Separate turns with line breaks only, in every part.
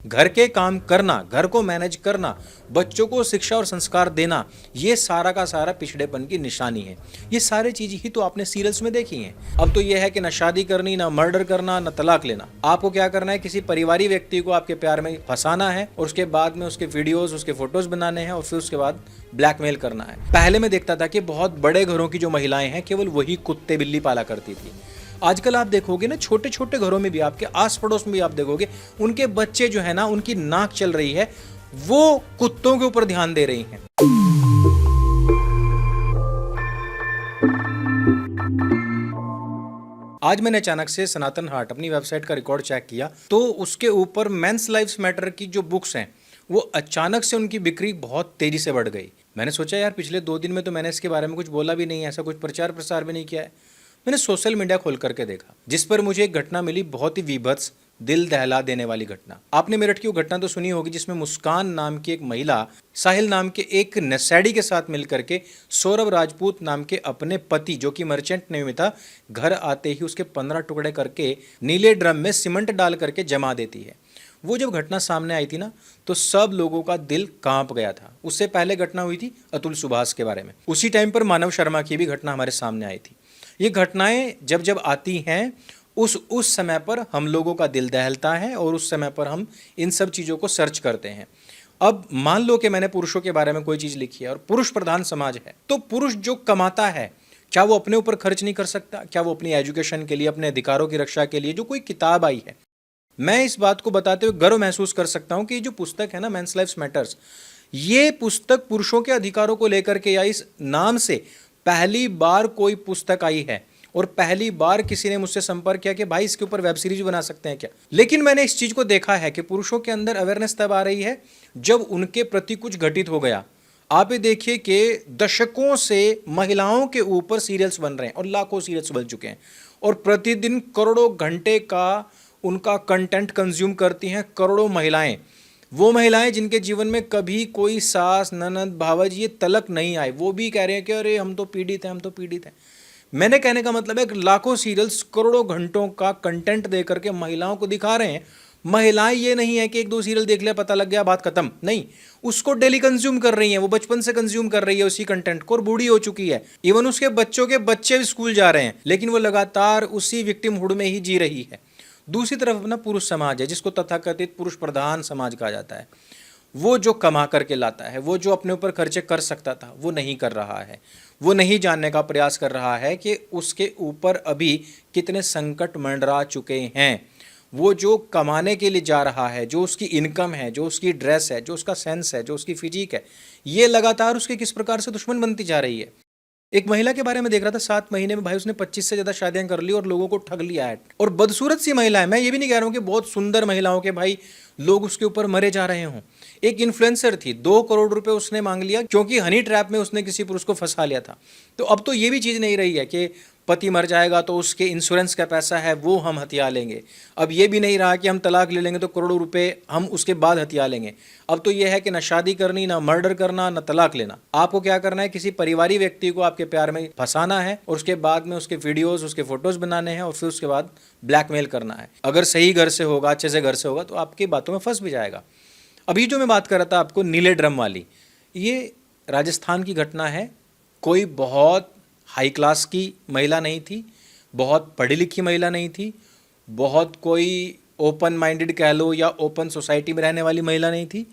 घर के काम करना, घर को मैनेज करना, बच्चों को शिक्षा और संस्कार देना, ये सारा का सारा पिछड़ेपन की निशानी है। ये सारी चीज ही तो आपने सीरियल्स में देखी हैं। अब तो ये है कि ना शादी करनी, ना मर्डर करना, ना तलाक लेना। आपको क्या करना है, किसी परिवारी व्यक्ति को आपके प्यार में फंसाना है और उसके बाद में उसके वीडियोस, उसके फोटोज बनाने हैं और फिर उसके बाद ब्लैकमेल करना है। पहले मैं देखता था कि बहुत बड़े घरों की जो महिलाएं हैं केवल वही कुत्ते बिल्ली पाला करती थी। आजकल आप देखोगे ना, छोटे छोटे घरों में भी, आपके आस पड़ोस में भी आप देखोगे, उनके बच्चे जो है ना, उनकी नाक चल रही है, वो कुत्तों के ऊपर ध्यान दे रही हैं। आज मैंने अचानक से सनातन हार्ट अपनी वेबसाइट का रिकॉर्ड चेक किया तो उसके ऊपर मेंस लाइव्स मैटर की जो बुक्स हैं वो अचानक से उनकी बिक्री बहुत तेजी से बढ़ गई। मैंने सोचा यार, पिछले 2 दिन में तो मैंने इसके बारे में कुछ बोला भी नहीं है, ऐसा कुछ प्रचार प्रसार भी नहीं किया है। मैंने सोशल मीडिया खोल करके देखा, जिस पर मुझे एक घटना मिली, बहुत ही विभत्स, दिल दहला देने वाली घटना। आपने मेरठ की वो घटना तो सुनी होगी जिसमें मुस्कान नाम की एक महिला साहिल नाम के एक नशेड़ी के साथ मिलकर के सौरभ राजपूत नाम के अपने पति, जो कि मर्चेंट नेवी था, घर आते ही उसके 15 टुकड़े करके नीले ड्रम में सीमेंट डाल करके जमा देती है। वो जब घटना सामने आई थी ना, तो सब लोगों का दिल कांप गया था। उससे पहले घटना हुई थी अतुल सुभाष के बारे में। उसी टाइम पर मानव शर्मा की भी घटना हमारे सामने आई थी। ये घटनाएं जब जब आती हैं उस समय पर हम लोगों का दिल दहलता है और उस समय पर हम इन सब चीज़ों को सर्च करते हैं। अब मान लो कि मैंने पुरुषों के बारे में कोई चीज़ लिखी है और पुरुष प्रधान समाज है, तो पुरुष जो कमाता है, क्या वो अपने ऊपर खर्च नहीं कर सकता? क्या वो अपनी एजुकेशन के लिए, अपने अधिकारों की रक्षा के लिए जो कोई किताब आई है, मैं इस बात को बताते हुए गर्व महसूस कर सकता हूं कि ये जो पुस्तक है ना, मेंस लाइव्स मैटर्स, ये पुस्तक पुरुषों के अधिकारों को लेकर के, या इस नाम से पहली बार कोई पुस्तक आई है और पहली बार किसी ने मुझसे संपर्क किया कि भाई इसके ऊपर वेब सीरीज बना सकते हैं क्या। लेकिन मैंने इस चीज को देखा है कि पुरुषों के अंदर अवेयरनेस तब आ रही है जब उनके प्रति कुछ घटित हो गया। आप ये देखिए कि दशकों से महिलाओं के ऊपर सीरियल्स बन रहे हैं और लाखों सीरियल्स बन चुके हैं और प्रतिदिन करोड़ों घंटे का उनका कंटेंट कंज्यूम करती हैं करोड़ों महिलाएं। वो महिलाएं जिनके जीवन में कभी कोई सास, ननद, भावज ये तलक नहीं आए, वो भी कह रहे हैं कि अरे हम तो पीड़ित हैं, हम तो पीड़ित हैं। मैंने कहने का मतलब है कि लाखों सीरियल्स करोड़ों घंटों का कंटेंट दे करके महिलाओं को दिखा रहे हैं। महिलाएं ये नहीं है कि एक दो सीरियल देख लिया, पता लग गया, बात खत्म, नहीं, उसको डेली कंज्यूम कर रही हैं। वो बचपन से कंज्यूम कर रही है उसी कंटेंट को और बूढ़ी हो चुकी है। इवन उसके बच्चों के बच्चे भी स्कूल जा रहे हैं, लेकिन वो लगातार उसी विक्टिमहुड में ही जी रही है। दूसरी तरफ अपना पुरुष समाज है, जिसको तथाकथित पुरुष प्रधान समाज कहा जाता है। वो जो कमा करके लाता है, वो जो अपने ऊपर खर्चे कर सकता था, वो नहीं कर रहा है। वो नहीं जानने का प्रयास कर रहा है कि उसके ऊपर अभी कितने संकट मंडरा चुके हैं। वो जो कमाने के लिए जा रहा है, जो उसकी इनकम है, जो उसकी ड्रेस है, जो उसका सेंस है, जो उसकी फिजिक है, ये लगातार उसके किस प्रकार से दुश्मन बनती जा रही है। एक महिला के बारे में देख रहा था, 7 महीने में भाई उसने 25 से ज्यादा शादियां कर ली और लोगों को ठग लिया है। और बदसूरत सी महिला है, मैं ये भी नहीं कह रहा हूं कि बहुत सुंदर महिलाओं के भाई लोग उसके ऊपर मरे जा रहे हों। एक इन्फ्लुएंसर थी, 2 करोड़ रुपए उसने मांग लिया क्योंकि हनी ट्रैप में उसने किसी पुरुष को फंसा लिया था। तो अब तो ये भी चीज नहीं रही है कि पति मर जाएगा तो उसके इंश्योरेंस का पैसा है वो हम हथिया लेंगे। अब ये भी नहीं रहा कि हम तलाक ले लेंगे तो करोड़ों रुपए हम उसके बाद हथिया लेंगे। अब तो ये है कि ना शादी करनी, ना मर्डर करना, ना तलाक लेना। आपको क्या करना है, किसी परिवारी व्यक्ति को आपके प्यार में फंसाना है और उसके बाद में उसके वीडियोस, उसके फोटोज बनाने हैं और फिर उसके बाद ब्लैकमेल करना है। अगर सही घर से होगा, अच्छे से घर से होगा, तो आपकी बातों में फंस भी जाएगा। अभी जो मैं बात कर रहा था आपको नीले ड्रम वाली, ये राजस्थान की घटना है। कोई बहुत हाई क्लास की महिला नहीं थी, बहुत पढ़ी लिखी महिला नहीं थी, बहुत कोई ओपन माइंडेड कह लो या ओपन सोसाइटी में रहने वाली महिला नहीं थी,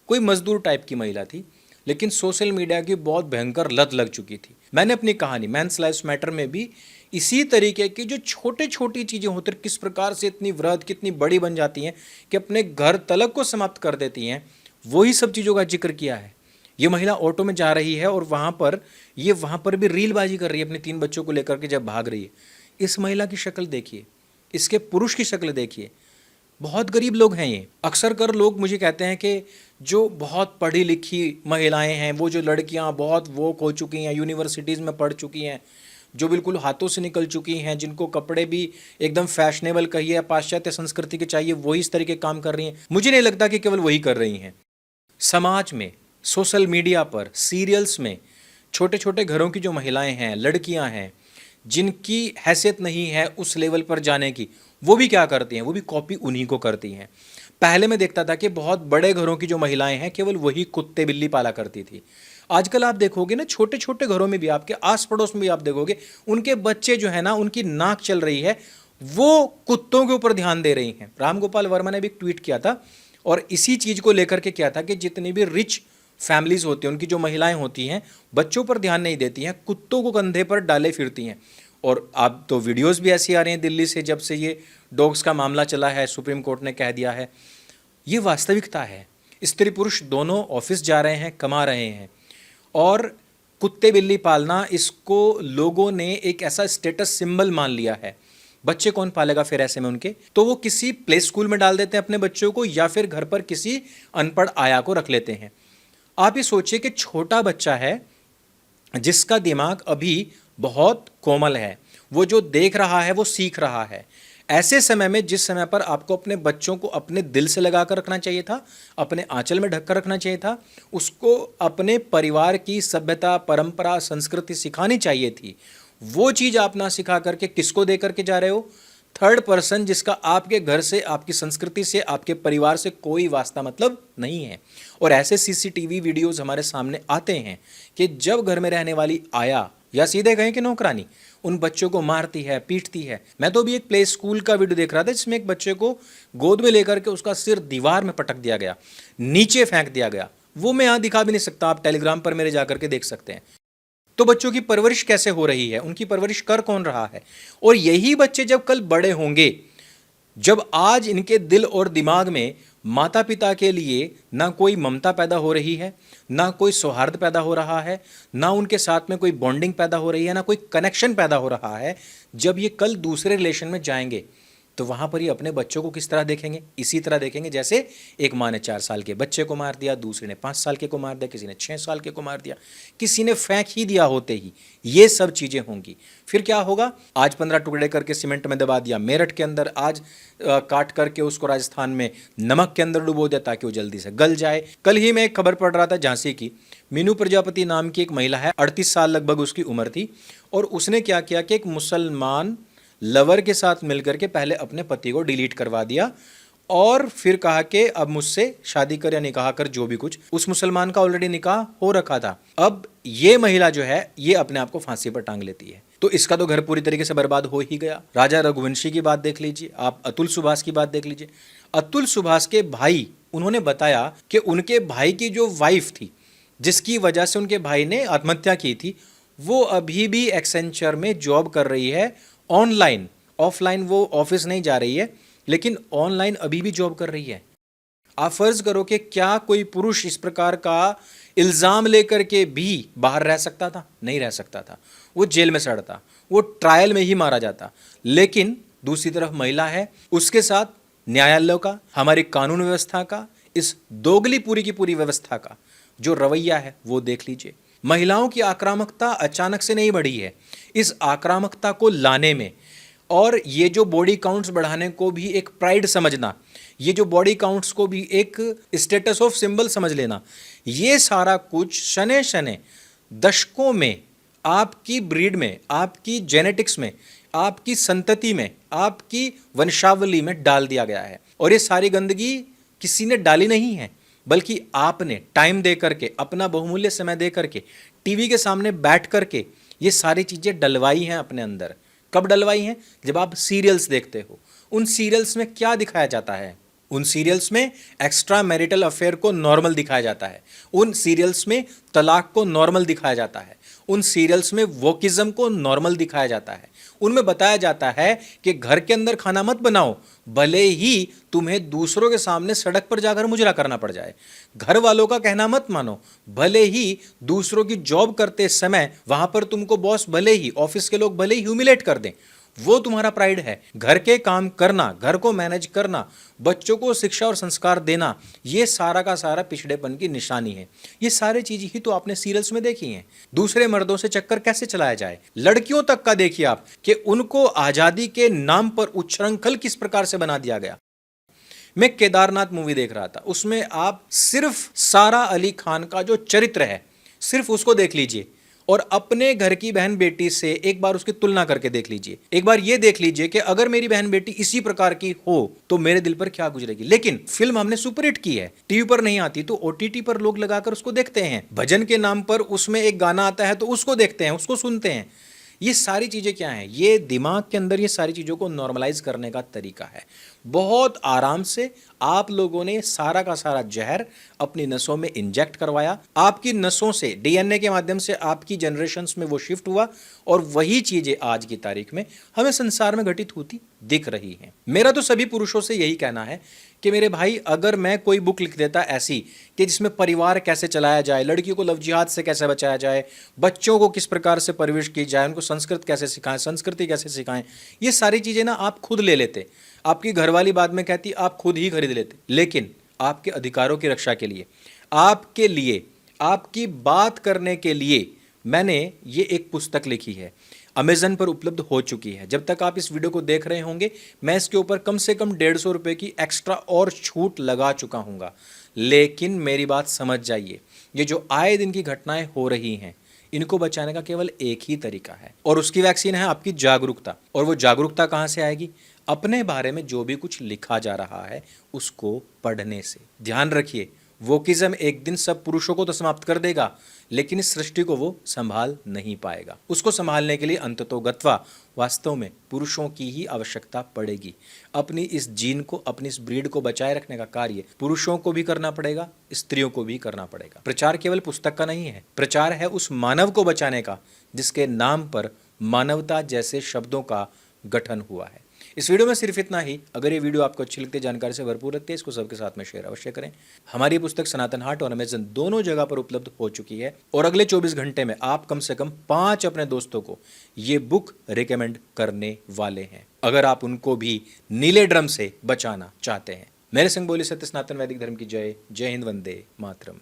कोई मजदूर टाइप की महिला थी, लेकिन सोशल मीडिया की बहुत भयंकर लत लग चुकी थी। मैंने अपनी कहानी मेंस लाइव्स मैटर में भी इसी तरीके की जो छोटी छोटी चीज़ें होती हैं, किस प्रकार से इतनी वृहद, कितनी बड़ी बन जाती हैं कि अपने घर तलक को समाप्त कर देती हैं, वही सब चीज़ों का जिक्र किया है। ये महिला ऑटो में जा रही है और वहाँ पर भी रीलबाजी कर रही है अपने 3 बच्चों को लेकर के जब भाग रही है। इस महिला की शक्ल देखिए, इसके पुरुष की शक्ल देखिए, बहुत गरीब लोग हैं ये। अक्सर कर लोग मुझे कहते हैं कि जो बहुत पढ़ी लिखी महिलाएं हैं, वो जो लड़कियां बहुत वोक हो चुकी हैं, यूनिवर्सिटीज़ में पढ़ चुकी हैं, जो बिल्कुल हाथों से निकल चुकी हैं, जिनको कपड़े भी एकदम फैशनेबल कहिए, पाश्चात्य संस्कृति के चाहिए, वही इस तरीके काम कर रही हैं। मुझे नहीं लगता कि केवल वही कर रही हैं। समाज में, सोशल मीडिया पर, सीरियल्स में छोटे छोटे घरों की जो महिलाएं हैं, लड़कियां हैं, जिनकी हैसियत नहीं है उस लेवल पर जाने की, वो भी क्या करती हैं, वो भी कॉपी उन्हीं को करती हैं। पहले मैं देखता था कि बहुत बड़े घरों की जो महिलाएं हैं केवल वही कुत्ते बिल्ली पाला करती थी। आजकल आप देखोगे ना, छोटे छोटे घरों में भी, आपके आस पड़ोस में भी आप देखोगे, उनके बच्चे जो है ना, उनकी नाक चल रही है, वो कुत्तों के ऊपर ध्यान दे रही हैं। राम गोपाल वर्मा ने भी एक ट्वीट किया था और इसी चीज को लेकर के किया था कि जितनी भी रिच फैमिलीज होती हैं, उनकी जो महिलाएं होती हैं, बच्चों पर ध्यान नहीं देती हैं, कुत्तों को कंधे पर डाले फिरती हैं। और अब तो वीडियोस भी ऐसी आ रही हैं दिल्ली से, जब से ये डॉग्स का मामला चला है, सुप्रीम कोर्ट ने कह दिया है। ये वास्तविकता है। स्त्री पुरुष दोनों ऑफिस जा रहे हैं, कमा रहे हैं, और कुत्ते बिल्ली पालना, इसको लोगों ने एक ऐसा स्टेटस सिंबल मान लिया है। बच्चे कौन पालेगा फिर ऐसे में उनके? तो वो किसी प्ले स्कूल में डाल देते हैं अपने बच्चों को, या फिर घर पर किसी अनपढ़ आया को रख लेते हैं। आप ये सोचिए कि छोटा बच्चा है जिसका दिमाग अभी बहुत कोमल है, वो जो देख रहा है वो सीख रहा है। ऐसे समय में, जिस समय पर आपको अपने बच्चों को अपने दिल से लगा कर रखना चाहिए था, अपने आंचल में ढक कर रखना चाहिए था, उसको अपने परिवार की सभ्यता, परंपरा, संस्कृति सिखानी चाहिए थी, वो चीज़ आप ना सिखा करके किसको दे करके जा रहे हो? थर्ड पर्सन, जिसका आपके घर से, आपकी संस्कृति से, आपके परिवार से कोई वास्ता मतलब नहीं है। और ऐसे सीसीटीवी वीडियोस हमारे सामने आते हैं कि जब घर में रहने वाली आया, या सीधे कहें कि नौकरानी, उन बच्चों को मारती है, पीटती है। मैं तो अभी एक प्ले स्कूल का वीडियो देख रहा था जिसमें एक बच्चे को गोद में लेकर के उसका सिर दीवार में पटक दिया गया, नीचे फेंक दिया गया। वो मैं यहाँ दिखा भी नहीं सकता, आप टेलीग्राम पर मेरे जाकर के देख सकते हैं। तो बच्चों की परवरिश कैसे हो रही है, उनकी परवरिश कर कौन रहा है? और यही बच्चे जब कल बड़े होंगे, जब आज इनके दिल और दिमाग में माता पिता के लिए ना कोई ममता पैदा हो रही है, ना कोई सौहार्द पैदा हो रहा है, ना उनके साथ में कोई बॉन्डिंग पैदा हो रही है, ना कोई कनेक्शन पैदा हो रहा है, जब ये कल दूसरे रिलेशन में जाएंगे तो वहाँ पर ये अपने बच्चों को किस तरह देखेंगे? इसी तरह देखेंगे जैसे एक माँ ने 4 साल के बच्चे को मार दिया, दूसरे ने 5 साल के को मार दिया, किसी ने 6 साल के को मार दिया, किसी ने फेंक ही दिया होते ही। ये सब चीज़ें होंगी। फिर क्या होगा? आज 15 टुकड़े करके सीमेंट में दबा दिया मेरठ के अंदर, आज काट करके उसको राजस्थान में नमक के अंदर डुबो दिया ताकि वो जल्दी से गल जाए। कल ही मैं एक खबर पढ़ रहा था झांसी की, मीनू प्रजापति नाम की एक महिला है, 38 साल लगभग उसकी उम्र थी, और उसने क्या किया कि एक मुसलमान लवर के साथ मिलकर के पहले अपने पति को डिलीट करवा दिया और फिर कहा कि अब मुझसे शादी कर या निकाह कर, जो भी कुछ। उस मुसलमान का ऑलरेडी निकाह हो रखा था। अब ये महिला जो है ये अपने आप को फांसी पर टांग लेती है। तो इसका तो घर पूरी तरीके से बर्बाद हो ही गया। राजा रघुवंशी की बात देख लीजिए, आप अतुल सुभाष की बात देख लीजिए। अतुल सुभाष के भाई, उन्होंने बताया कि उनके भाई की जो वाइफ थी, जिसकी वजह से उनके भाई ने आत्महत्या की थी, वो अभी भी एक्सेंचर में जॉब कर रही है, ऑनलाइन। ऑफलाइन वो ऑफिस नहीं जा रही है, लेकिन ऑनलाइन अभी भी जॉब कर रही है। आप फर्ज करो कि क्या कोई पुरुष इस प्रकार का इल्जाम लेकर के भी बाहर रह सकता था? नहीं रह सकता था। वो जेल में सड़ता, वो ट्रायल में ही मारा जाता। लेकिन दूसरी तरफ महिला है, उसके साथ न्यायालयों का, हमारी कानून व्यवस्था का, इस दोगली पूरी की पूरी व्यवस्था का जो रवैया है वो देख लीजिए। महिलाओं की आक्रामकता अचानक से नहीं बढ़ी है। इस आक्रामकता को लाने में, और ये जो बॉडी काउंट्स बढ़ाने को भी एक प्राइड समझना, ये जो बॉडी काउंट्स को भी एक स्टेटस ऑफ सिंबल समझ लेना, ये सारा कुछ शने शने दशकों में आपकी ब्रीड में, आपकी जेनेटिक्स में, आपकी संतति में, आपकी वंशावली में डाल दिया गया है। और ये सारी गंदगी किसी ने डाली नहीं है, बल्कि आपने टाइम दे करके, अपना बहुमूल्य समय दे करके, टीवी के सामने बैठ करके ये सारी चीज़ें डलवाई हैं अपने अंदर। कब डलवाई हैं? जब आप सीरियल्स देखते हो। उन सीरियल्स में क्या दिखाया जाता है? उन सीरियल्स में एक्स्ट्रा मैरिटल अफेयर को नॉर्मल दिखाया जाता है। उन सीरियल्स में तलाक को नॉर्मल दिखाया जाता है। उन सीरियल्स में वोकिज्म को नॉर्मल दिखाया जाता है। उनमें बताया जाता है कि घर के अंदर खाना मत बनाओ, भले ही तुम्हें दूसरों के सामने सड़क पर जाकर मुजरा करना पड़ जाए। घर वालों का कहना मत मानो, भले ही दूसरों की जॉब करते समय वहां पर तुमको बॉस, भले ही ऑफिस के लोग भले ही ह्यूमिलेट कर दें, वो तुम्हारा प्राइड है। घर के काम करना, घर को मैनेज करना, बच्चों को शिक्षा और संस्कार देना, ये सारा का सारा पिछड़ेपन की निशानी है। ये सारी चीज ही तो आपने सीरियल्स में देखी हैं। दूसरे मर्दों से चक्कर कैसे चलाया जाए, लड़कियों तक का देखिए आप, कि उनको आजादी के नाम पर उच्छृंखल किस प्रकार से बना दिया गया। मैं केदारनाथ मूवी देख रहा था, उसमें आप सिर्फ सारा अली खान का जो चरित्र है, सिर्फ उसको देख लीजिए और अपने घर की बहन बेटी से एक बार उसकी तुलना करके देख लीजिए। एक बार ये देख लीजिए कि अगर मेरी बहन बेटी इसी प्रकार की हो तो मेरे दिल पर क्या गुजरेगी। लेकिन फिल्म हमने सुपरहिट की है, टीवी पर नहीं आती तो ओटीटी पर लोग लगाकर उसको देखते हैं। भजन के नाम पर उसमें एक गाना आता है तो उसको देखते हैं, उसको सुनते हैं। ये सारी चीजें क्या हैं? ये दिमाग के अंदर ये सारी चीजों को नॉर्मलाइज करने का तरीका है। बहुत आराम से आप लोगों ने सारा का सारा जहर अपनी नसों में इंजेक्ट करवाया, आपकी नसों से डीएनए के माध्यम से आपकी जनरेशंस में वो शिफ्ट हुआ और वही चीजें आज की तारीख में हमें संसार में घटित होती दिख रही हैं। मेरा तो सभी पुरुषों से यही कहना है कि मेरे भाई, अगर मैं कोई बुक लिख देता ऐसी कि जिसमें परिवार कैसे चलाया जाए, लड़कियों को लव जिहाद से कैसे बचाया जाए, बच्चों को किस प्रकार से परवरिश की जाए, उनको संस्कृत कैसे सिखाएं, संस्कृति कैसे सिखाएं, ये सारी चीजें ना आप खुद ले लेते, आपकी घरवाली बाद में कहती आप खुद ही खरीद लेते। लेकिन आपके अधिकारों की रक्षा के लिए, आपके लिए, आपकी बात करने के लिए मैंने ये एक पुस्तक लिखी है, अमेजन पर उपलब्ध हो चुकी है। जब तक आप इस वीडियो को देख रहे होंगे मैं इसके ऊपर कम से कम 150 रुपये की एक्स्ट्रा और छूट लगा चुका हूँगा। लेकिन मेरी बात समझ जाइए, ये जो आए दिन की घटनाएं हो रही हैं इनको बचाने का केवल एक ही तरीका है और उसकी वैक्सीन है आपकी जागरूकता। और वो जागरूकता कहाँ से आएगी? अपने बारे में जो भी कुछ लिखा जा रहा है उसको पढ़ने से। ध्यान रखिए, वोकिज्म एक दिन सब पुरुषों को तो समाप्त कर देगा लेकिन इस सृष्टि को वो संभाल नहीं पाएगा। उसको संभालने के लिए अंततोगत्वा वास्तव में पुरुषों की ही आवश्यकता पड़ेगी। अपनी इस जीन को, अपनी इस ब्रीड को बचाए रखने का कार्य पुरुषों को भी करना पड़ेगा, स्त्रियों को भी करना पड़ेगा। प्रचार केवल पुस्तक का नहीं है, प्रचार है उस मानव को बचाने का जिसके नाम पर मानवता जैसे शब्दों का गठन हुआ है। इस वीडियो में सिर्फ इतना ही। अगर ये वीडियो आपको अच्छी लगती है, जानकारी से भरपूर लगती है, इसको सबके साथ में शेयर अवश्य करें। हमारी पुस्तक सनातन हार्ट और अमेजन दोनों जगह पर उपलब्ध हो चुकी है और अगले 24 घंटे में आप कम से कम 5 अपने दोस्तों को ये बुक रिकमेंड करने वाले हैं, अगर आप उनको भी नीले ड्रम से बचाना चाहते हैं। मेरे संग बोली सत्य सनातन वैदिक धर्म की जय। जय हिंद, वंदे मातरम।